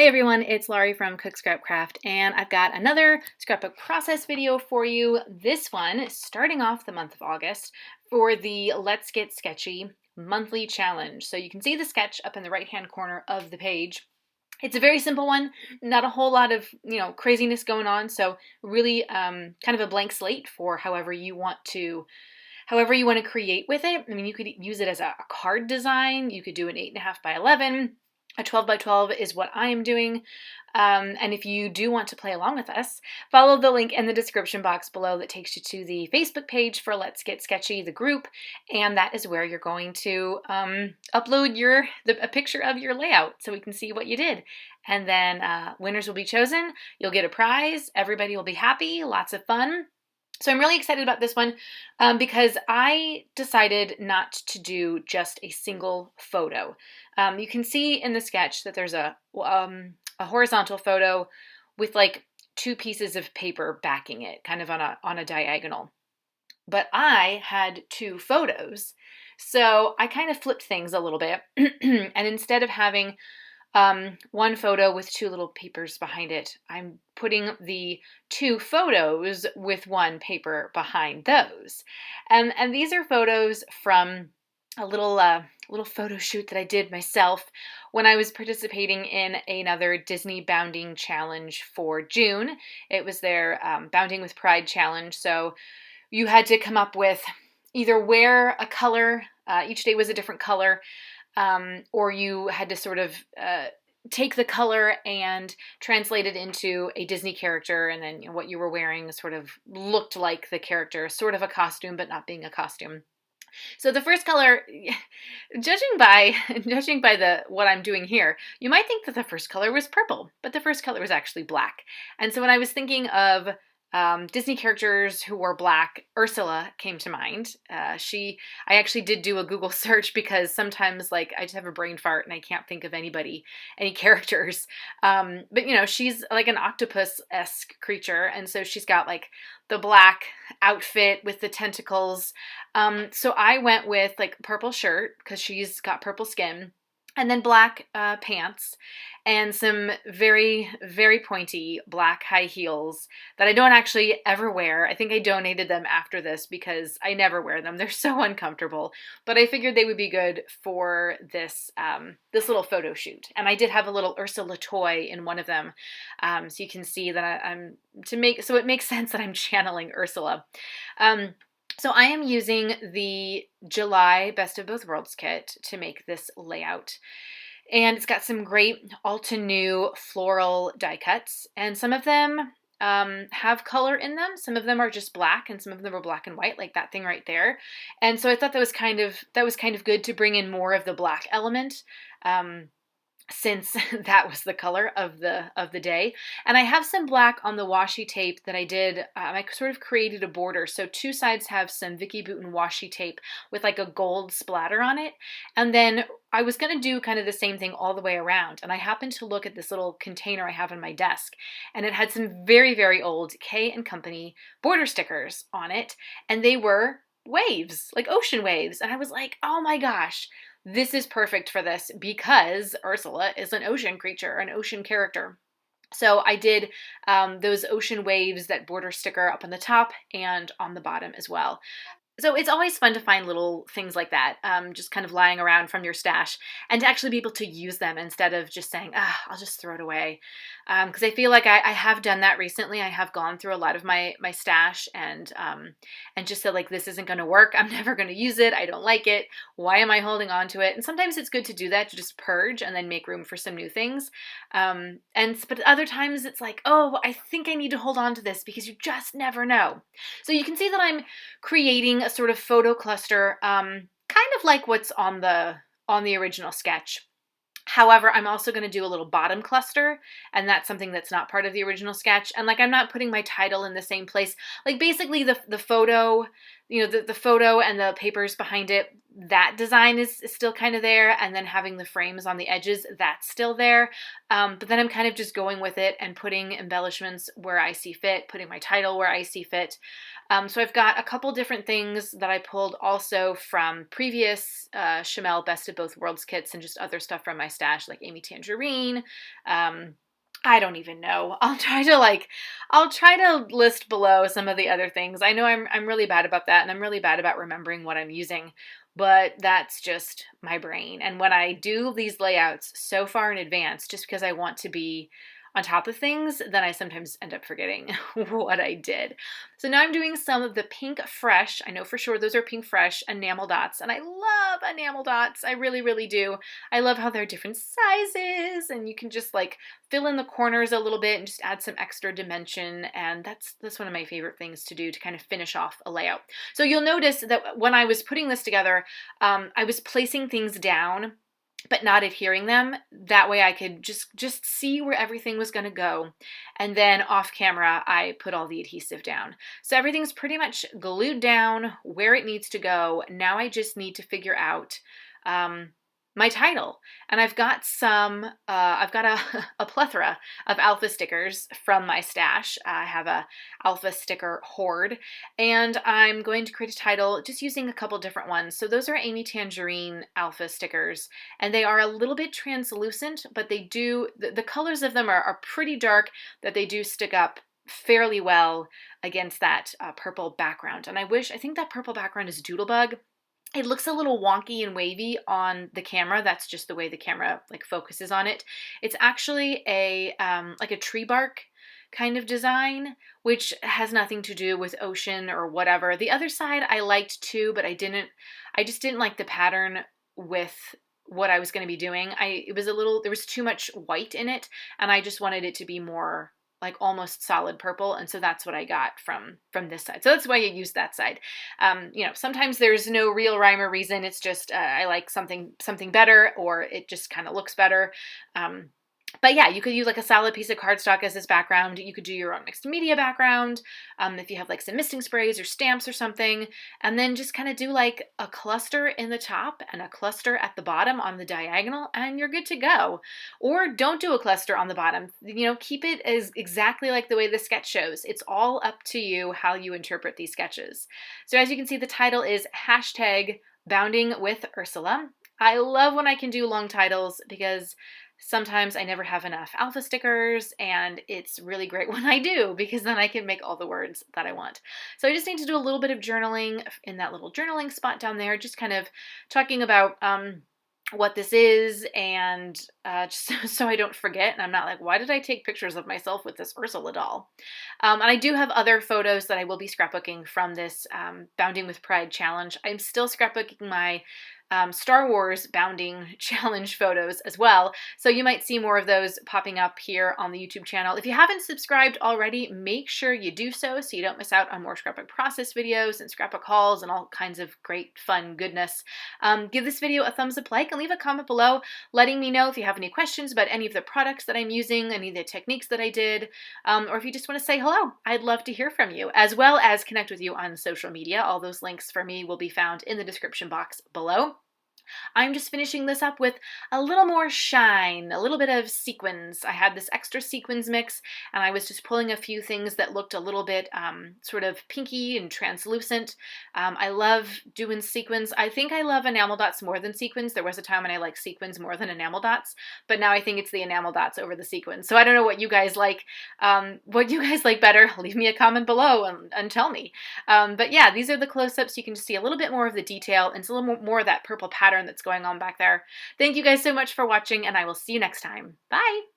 Hey everyone, it's Laurie from Cook Scrap Craft, and I've got another scrapbook process video for you. This one, starting off the month of August, for the Let's Get Sketchy monthly challenge. So you can see the sketch up in the right-hand corner of the page. It's a very simple one, not a whole lot of, craziness going on, so really kind of a blank slate for however you want to create with it. I mean, you could use it as a card design. You could do an 8.5 by 11. A 12 by 12 is what I am doing. And if you do want to play along with us, follow the link in the description box below that takes you to the Facebook page for Let's Get Sketchy, the group. And that is where you're going to upload a picture of your layout so we can see what you did. And then winners will be chosen. You'll get a prize. Everybody will be happy. Lots of fun. So I'm really excited about this one because I decided not to do just a single photo. You can see in the sketch that there's a horizontal photo with like two pieces of paper backing it, kind of on a diagonal. But I had two photos, so I kind of flipped things a little bit, and instead of having one photo with two little papers behind it, I'm putting the two photos with one paper behind those. And these are photos from a little photo shoot that I did myself when I was participating in another Disney Bounding Challenge for June. It was their Bounding with Pride Challenge. So you had to come up with either wear a color, each day was a different color, or you had to sort of take the color and translate it into a Disney character, and then what you were wearing sort of looked like the character, sort of a costume, but not being a costume. So the first color, judging by what I'm doing here, you might think that the first color was purple, but the first color was actually black. And so when I was thinking of Disney characters who wore black, Ursula came to mind. I actually did do a Google search because sometimes I just have a brain fart and I can't think of any characters. But she's like an octopus-esque creature, and so she's got like the black outfit with the tentacles. So I went with like purple shirt because she's got purple skin, and then black pants, and some very, very pointy black high heels that I don't actually ever wear. I think I donated them after this because I never wear them. They're so uncomfortable, but I figured they would be good for this this little photo shoot. And I did have a little Ursula toy in one of them, so you can see that so it makes sense that I'm channeling Ursula. So I am using the July Best of Both Worlds kit to make this layout. And it's got some great all-to-new floral die cuts. And some of them have color in them. Some of them are just black, and some of them are black and white, like that thing right there. And so I thought that was kind of good to bring in more of the black element. Since that was the color of the day. And I have some black on the washi tape that I did. I sort of created a border. So two sides have some Vicky Bouton washi tape with like a gold splatter on it. And then I was going to do kind of the same thing all the way around. And I happened to look at this little container I have on my desk, and it had some very, very old K & Company border stickers on it. And they were waves, like ocean waves. And I was like, oh my gosh, this is perfect for this because Ursula is an ocean creature, an ocean character. So I did those ocean waves, that border sticker up on the top and on the bottom as well. So it's always fun to find little things like that, just kind of lying around from your stash, and to actually be able to use them instead of just saying, I'll just throw it away. Because I feel like I have done that recently. I have gone through a lot of my stash and just said, like, this isn't going to work. I'm never going to use it. I don't like it. Why am I holding on to it? And sometimes it's good to do that, to just purge and then make room for some new things. But other times it's like, oh, I think I need to hold on to this because you just never know. So you can see that I'm creating a sort of photo cluster, kind of like what's on the original sketch. However, I'm also going to do a little bottom cluster, and that's something that's not part of the original sketch. And like, I'm not putting my title in the same place. Like basically the photo, the photo and the papers behind it, that design is still kind of there, and then having the frames on the edges, that's still there. But then I'm kind of just going with it and putting embellishments where I see fit, putting my title where I see fit. So I've got a couple different things that I pulled also from previous Chamel Best of Both Worlds kits and just other stuff from my stash, like Amy Tangerine. I don't even know. I'll try to list below some of the other things. I know I'm really bad about that, and I'm really bad about remembering what I'm using, but that's just my brain. And when I do these layouts so far in advance, just because I want to be on top of things, then I sometimes end up forgetting what I did. So now I'm doing some of the Pink Fresh. I know for sure those are Pink Fresh enamel dots, and I love enamel dots. I really, really do. I love how they're different sizes, and you can just like fill in the corners a little bit and just add some extra dimension, and that's one of my favorite things to do to kind of finish off a layout. So you'll notice that when I was putting this together, I was placing things down but not adhering them. That way I could just see where everything was going to go. And then off camera, I put all the adhesive down. So everything's pretty much glued down where it needs to go. Now I just need to figure out my title. And I've got a plethora of alpha stickers from my stash. I have a alpha sticker hoard, and I'm going to create a title just using a couple different ones. So those are Amy Tangerine alpha stickers, and they are a little bit translucent, but they do, the colors of them are pretty dark, that they do stick up fairly well against that purple background. And I think that purple background is Doodlebug. It looks a little wonky and wavy on the camera. That's just the way the camera like focuses on it. It's actually a like a tree bark kind of design, which has nothing to do with ocean or whatever. The other side I liked too, but I just didn't like the pattern with what I was going to be doing. There was too much white in it, and I just wanted it to be more like almost solid purple, and so that's what I got from this side. So that's why I use that side. Sometimes there's no real rhyme or reason. It's just I like something better, or it just kind of looks better. But yeah, you could use like a solid piece of cardstock as this background. You could do your own mixed media background if you have like some misting sprays or stamps or something, and then just kind of do like a cluster in the top and a cluster at the bottom on the diagonal, and you're good to go. Or don't do a cluster on the bottom. Keep it as exactly like the way the sketch shows. It's all up to you how you interpret these sketches. So as you can see, the title is #Bounding with Ursula. I love when I can do long titles because sometimes I never have enough alpha stickers, and it's really great when I do, because then I can make all the words that I want. So I just need to do a little bit of journaling in that little journaling spot down there, just kind of talking about what this is, and just so I don't forget, and I'm not like, why did I take pictures of myself with this Ursula doll? And I do have other photos that I will be scrapbooking from this Bounding with Pride challenge. I'm still scrapbooking my Star Wars bounding challenge photos as well. So you might see more of those popping up here on the YouTube channel. If you haven't subscribed already, make sure you do so you don't miss out on more scrapbook process videos and scrapbook hauls and all kinds of great fun goodness. Give this video a thumbs up like and leave a comment below letting me know if you have any questions about any of the products that I'm using, any of the techniques that I did, or if you just want to say hello. I'd love to hear from you, as well as connect with you on social media. All those links for me will be found in the description box below. I'm just finishing this up with a little more shine, a little bit of sequins. I had this extra sequins mix, and I was just pulling a few things that looked a little bit sort of pinky and translucent. I love doing sequins. I think I love enamel dots more than sequins. There was a time when I liked sequins more than enamel dots, but now I think it's the enamel dots over the sequins. So I don't know what you guys like. What you guys like better, leave me a comment below and tell me. But yeah, these are the close-ups. You can just see a little bit more of the detail, and it's a little more of that purple pattern that's going on back there. Thank you guys so much for watching, and I will see you next time. Bye!